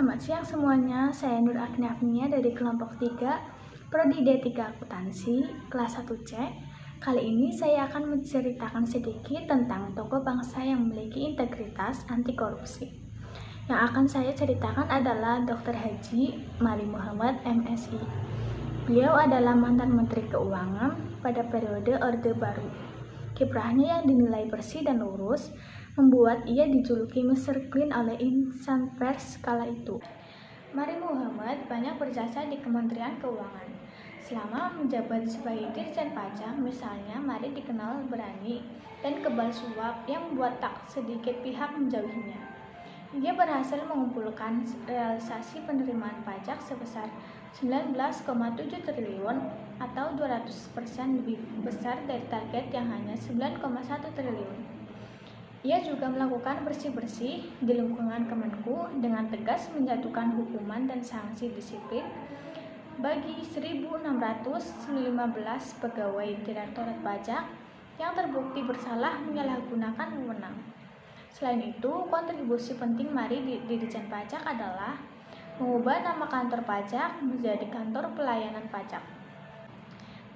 Selamat siang semuanya, saya Nur Agnia dari kelompok 3, Prodi D3 Akuntansi, kelas 1C. Kali ini saya akan menceritakan sedikit tentang tokoh bangsa yang memiliki integritas anti korupsi. Yang akan saya ceritakan adalah Dr. Haji Mari Muhammad MSI. Beliau adalah mantan Menteri Keuangan pada periode Orde Baru. Kiprahnya yang dinilai bersih dan lurus membuat ia dijuluki Mr. Clean oleh insan pers kala itu. Mari Muhammad banyak berjasa di Kementerian Keuangan. Selama menjabat sebagai Dirjen Pajak, misalnya, Mari dikenal berani dan kebal suap yang membuat tak sedikit pihak menjauhinya. Ia berhasil mengumpulkan realisasi penerimaan pajak sebesar 19,7 triliun atau 200% lebih besar dari target yang hanya 9,1 triliun. Ia juga melakukan bersih-bersih di lingkungan Kemenku dengan tegas menjatuhkan hukuman dan sanksi disiplin bagi 1.615 pegawai Direktorat Pajak yang terbukti bersalah menyalahgunakan wewenang. Selain itu, kontribusi penting Mari di Dirjen Pajak adalah mengubah nama kantor pajak menjadi Kantor Pelayanan Pajak.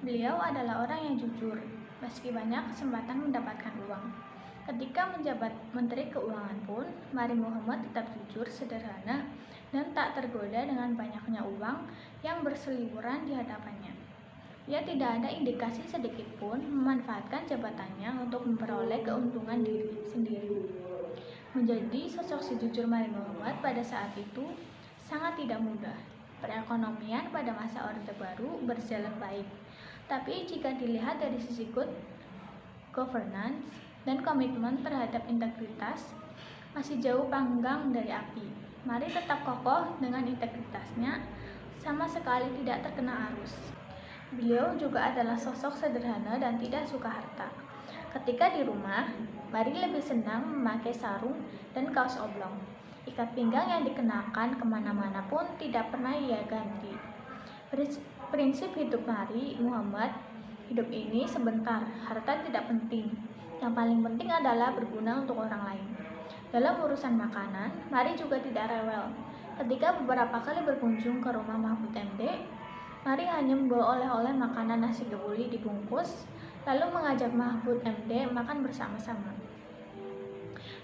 Beliau adalah orang yang jujur, meski banyak kesempatan mendapatkan uang. Ketika menjabat Menteri Keuangan pun, Mari Muhammad tetap jujur, sederhana, dan tak tergoda dengan banyaknya uang yang berseliweran di hadapannya. Ia tidak ada indikasi sedikit pun memanfaatkan jabatannya untuk memperoleh keuntungan diri sendiri. Menjadi sosok si jujur Mari Muhammad pada saat itu sangat tidak mudah. Perekonomian pada masa Orde Baru berjalan baik, tapi jika dilihat dari sisi good governance dan komitmen terhadap integritas, masih jauh panggang dari api. Mari tetap kokoh dengan integritasnya, sama sekali tidak terkena arus. Beliau juga adalah sosok sederhana dan tidak suka harta. Ketika di rumah, Mari lebih senang memakai sarung dan kaos oblong. Ikat pinggang yang dikenakan kemana-mana pun tidak pernah ia ganti. Prinsip hidup Mari Muhammad, hidup ini sebentar, harta tidak penting. Yang paling penting adalah berguna untuk orang lain. Dalam urusan makanan, Mari juga tidak rewel. Ketika beberapa kali berkunjung ke rumah Mahfud MD, Mari hanya membawa oleh-oleh makanan nasi kebuli dibungkus, lalu mengajak Mahfud MD makan bersama-sama.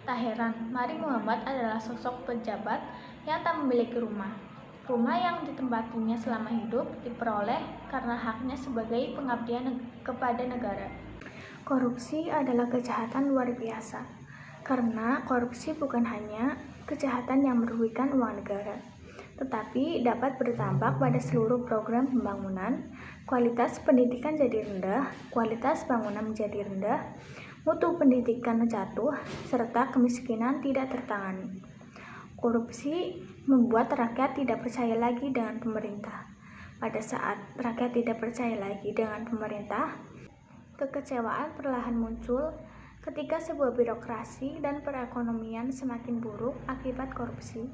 Tak heran, Mari Muhammad adalah sosok pejabat yang tak memiliki rumah. Rumah yang ditempatinya selama hidup diperoleh karena haknya sebagai pengabdian kepada negara. Korupsi adalah kejahatan luar biasa, karena korupsi bukan hanya kejahatan yang merugikan uang negara, tetapi dapat berdampak pada seluruh program pembangunan. Kualitas pendidikan jadi rendah, kualitas bangunan menjadi rendah, mutu pendidikan jatuh, serta kemiskinan tidak tertangani. Korupsi membuat rakyat tidak percaya lagi dengan pemerintah. Pada saat rakyat tidak percaya lagi dengan pemerintah, kekecewaan perlahan muncul ketika sebuah birokrasi dan perekonomian semakin buruk akibat korupsi.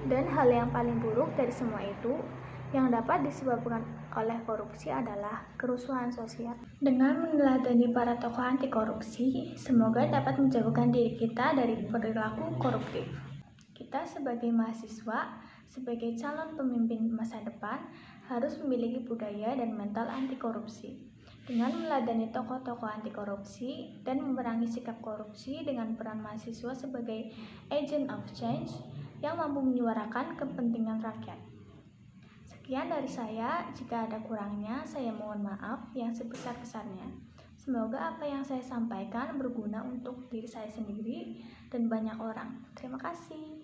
Dan hal yang paling buruk dari semua itu yang dapat disebabkan oleh korupsi adalah kerusuhan sosial. Dengan meneladani para tokoh anti korupsi, semoga dapat menjauhkan diri kita dari perilaku koruptif. Kita sebagai mahasiswa, sebagai calon pemimpin masa depan, harus memiliki budaya dan mental anti korupsi. Dengan meladani tokoh-tokoh anti korupsi dan memerangi sikap korupsi dengan peran mahasiswa sebagai agent of change yang mampu menyuarakan kepentingan rakyat. Sekian dari saya, jika ada kurangnya saya mohon maaf yang sebesar-besarnya. Semoga apa yang saya sampaikan berguna untuk diri saya sendiri dan banyak orang. Terima kasih.